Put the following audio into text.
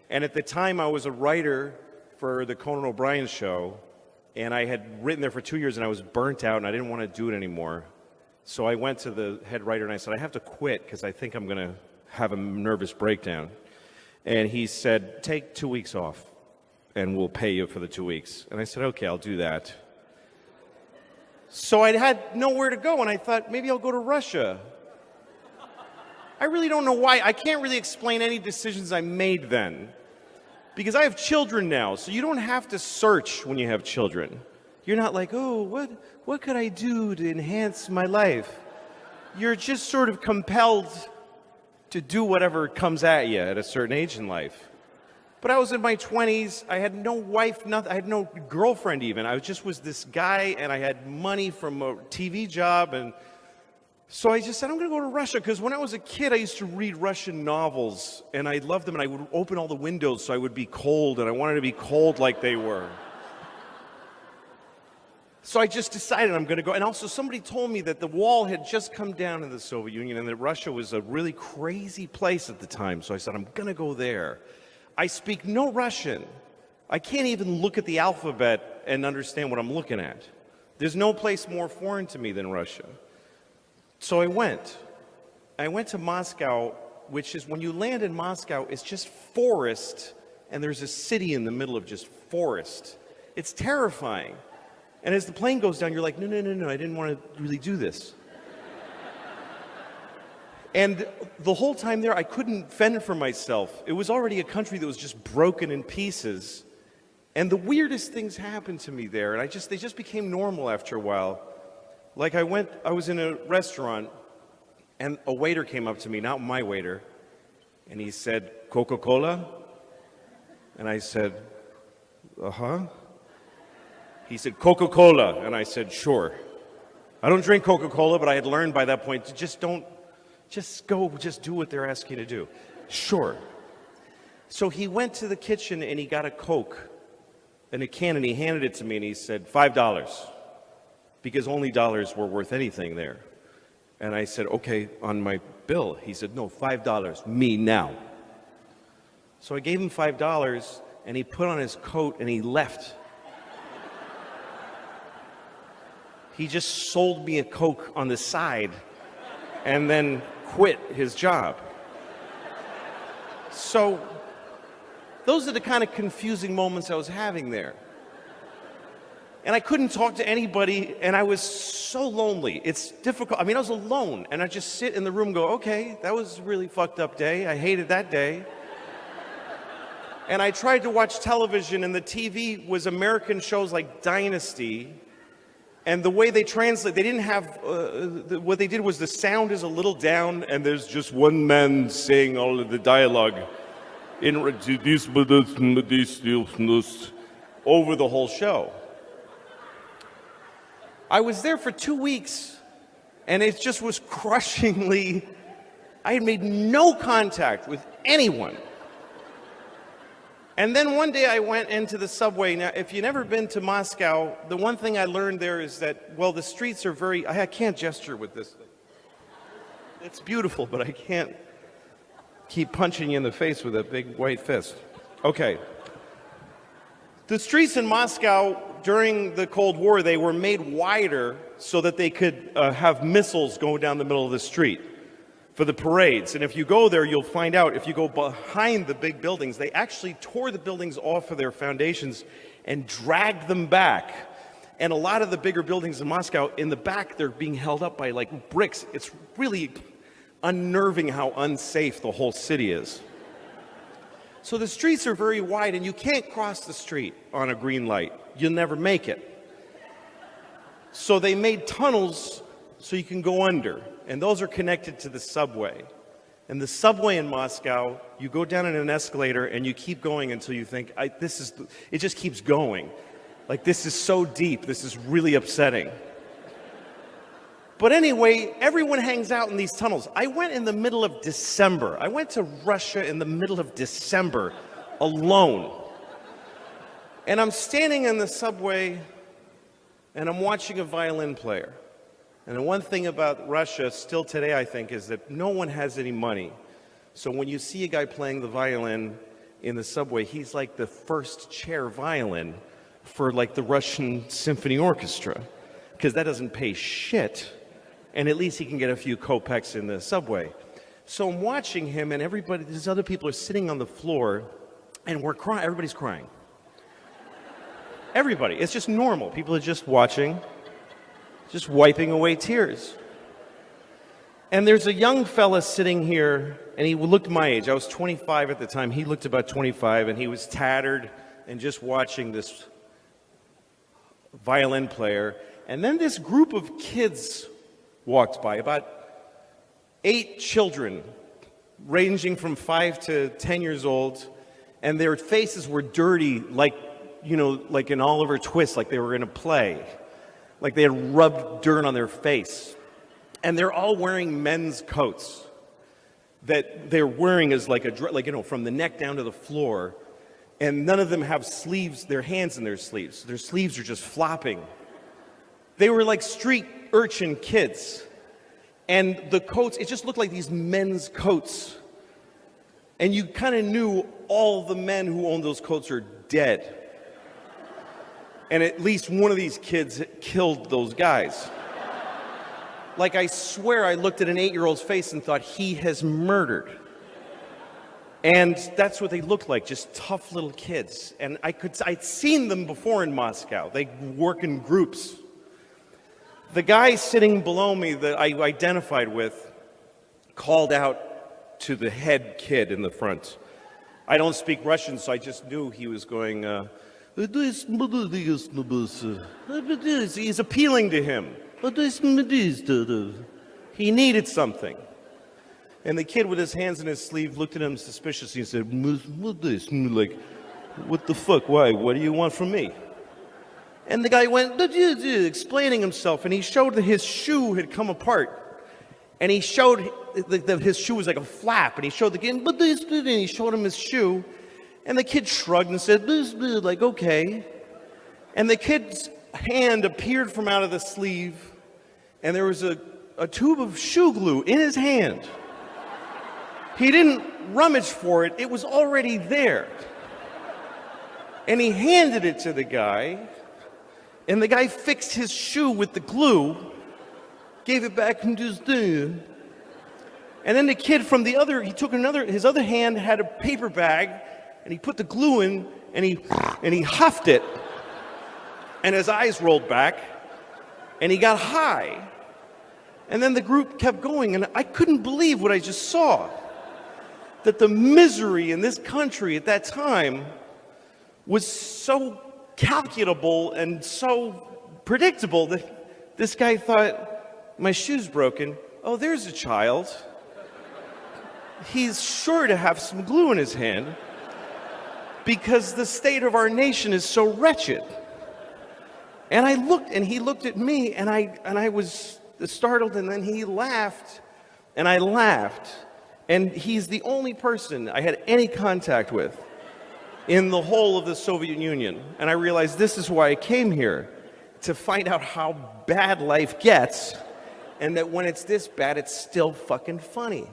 And at the time, I was a writer for the Conan O'Brien show, and I had written there for 2 years, and I was burnt out, and I didn't want to do it anymore. So I went to the head writer, and I said, I have to quit because I think I'm going to have a nervous breakdown. And he said, take 2 weeks off, and we'll pay you for the 2 weeks. And I said, okay, I'll do that. So I had nowhere to go, and I thought, maybe I'll go to Russia. I really don't know why. I can't really explain any decisions I made then. Because I have children now, so you don't have to search when you have children. You're not like, oh, what could I do to enhance my life? You're just sort of compelled to do whatever comes at you at a certain age in life. But I was in my 20s. I had no wife, nothing. I had no girlfriend even. I just was this guy, and I had money from a TV job, and so I just said, I'm going to go to Russia, because when I was a kid, I used to read Russian novels, and I loved them, and I would open all the windows so I would be cold, and I wanted to be cold like they were. So I just decided I'm going to go. And also, somebody told me that the wall had just come down in the Soviet Union, and that Russia was a really crazy place at the time. So I said, I'm going to go there. I speak no Russian. I can't even look at the alphabet and understand what I'm looking at. There's no place more foreign to me than Russia. So I went. I went to Moscow, which is, when you land in Moscow, it's just forest, and there's a city in the middle of just forest. It's terrifying. And as the plane goes down, you're like, no, I didn't want to really do this. And the whole time there, I couldn't fend for myself. It was already a country that was just broken in pieces. And the weirdest things happened to me there, and they just became normal after a while. Like I was in a restaurant, and a waiter came up to me, not my waiter, and he said, Coca-Cola? And I said, uh-huh. He said, Coca-Cola, and I said, sure. I don't drink Coca-Cola, but I had learned by that point to just do what they're asking you to do. Sure. So he went to the kitchen and he got a Coke in a can, and he handed it to me, and he said, $5. Because only dollars were worth anything there. And I said, okay, on my bill. He said, no, $5, me now. So I gave him $5, and he put on his coat, and he left. He just sold me a Coke on the side, and then quit his job. So those are the kind of confusing moments I was having there. And I couldn't talk to anybody, and I was so lonely. It's difficult. I mean, I was alone, and I just sit in the room and go, okay, that was a really fucked up day. I hated that day. And I tried to watch television, and the TV was American shows like Dynasty. And the way they translate, they didn't have, what they did was the sound is a little down, and there's just one man saying all of the dialogue over the whole show. I was there for 2 weeks, and it just was crushingly, I had made no contact with anyone. And then one day I went into the subway. Now, if you've never been to Moscow, the one thing I learned there is that, well, the streets are very, I can't gesture with this thing. It's beautiful, but I can't keep punching you in the face with a big white fist. Okay. The streets in Moscow during the Cold War, they were made wider so that they could have missiles go down the middle of the street for the parades. And if you go there, you'll find out, if you go behind the big buildings, they actually tore the buildings off of their foundations and dragged them back. And a lot of the bigger buildings in Moscow, in the back, they're being held up by like bricks. It's really unnerving how unsafe the whole city is. So the streets are very wide, and you can't cross the street on a green light. You'll never make it. So they made tunnels so you can go under, and those are connected to the subway. And the subway in Moscow, you go down in an escalator, and you keep going until you think, it just keeps going. Like, this is so deep, this is really upsetting. But anyway, everyone hangs out in these tunnels. I went in the middle of December. I went to Russia in the middle of December alone. And I'm standing in the subway, and I'm watching a violin player. And the one thing about Russia, still today, I think, is that no one has any money. So when you see a guy playing the violin in the subway, he's like the first chair violin for like the Russian symphony orchestra, because that doesn't pay shit, and at least he can get a few kopecks in the subway. So I'm watching him, and these other people are sitting on the floor, and we're crying. Everybody's crying. Everybody. It's just normal. People are just watching, just wiping away tears. And there's a young fella sitting here, and he looked my age. I was 25 at the time. He looked about 25, and he was tattered and just watching this violin player. And then this group of kids walked by, about 8 children, ranging from 5 to 10 years old, and their faces were dirty, like in Oliver Twist, like they were in a play, like they had rubbed dirt on their face. And they're all wearing men's coats that they're wearing as from the neck down to the floor, and none of them have sleeves, their hands in their sleeves. Their sleeves are just flopping. They were like street urchin kids. And the coats, it just looked like these men's coats. And you kind of knew all the men who owned those coats are dead. And at least one of these kids killed those guys. Like, I swear I looked at an 8-year-old's face and thought, he has murdered. And that's what they looked like, just tough little kids. And I'd seen them before in Moscow. They work in groups. The guy sitting below me that I identified with called out to the head kid in the front. I don't speak Russian, so I just knew he was going, he's appealing to him. He needed something. And the kid with his hands in his sleeve looked at him suspiciously and said, like, what the fuck, why, what do you want from me? And the guy went, explaining himself, and he showed that his shoe had come apart. And he showed that his shoe was like a flap, and he showed the kid, and he showed him his shoe, and the kid shrugged and said, like, okay. And the kid's hand appeared from out of the sleeve, and there was a tube of shoe glue in his hand. He didn't rummage for it, it was already there. And he handed it to the guy, and the guy fixed his shoe with the glue, gave it back and just and then the kid from he took his other hand had a paper bag, and he put the glue in, and he huffed it, and his eyes rolled back, and he got high. And then the group kept going, and I couldn't believe what I just saw. That the misery in this country at that time was so calculable and so predictable that this guy thought, my shoe's broken. Oh, there's a child. He's sure to have some glue in his hand because the state of our nation is so wretched. And I looked, and he looked at me, and I was startled, and then he laughed, and I laughed. And he's the only person I had any contact with in the whole of the Soviet Union. And I realized this is why I came here, to find out how bad life gets, and that when it's this bad, it's still fucking funny.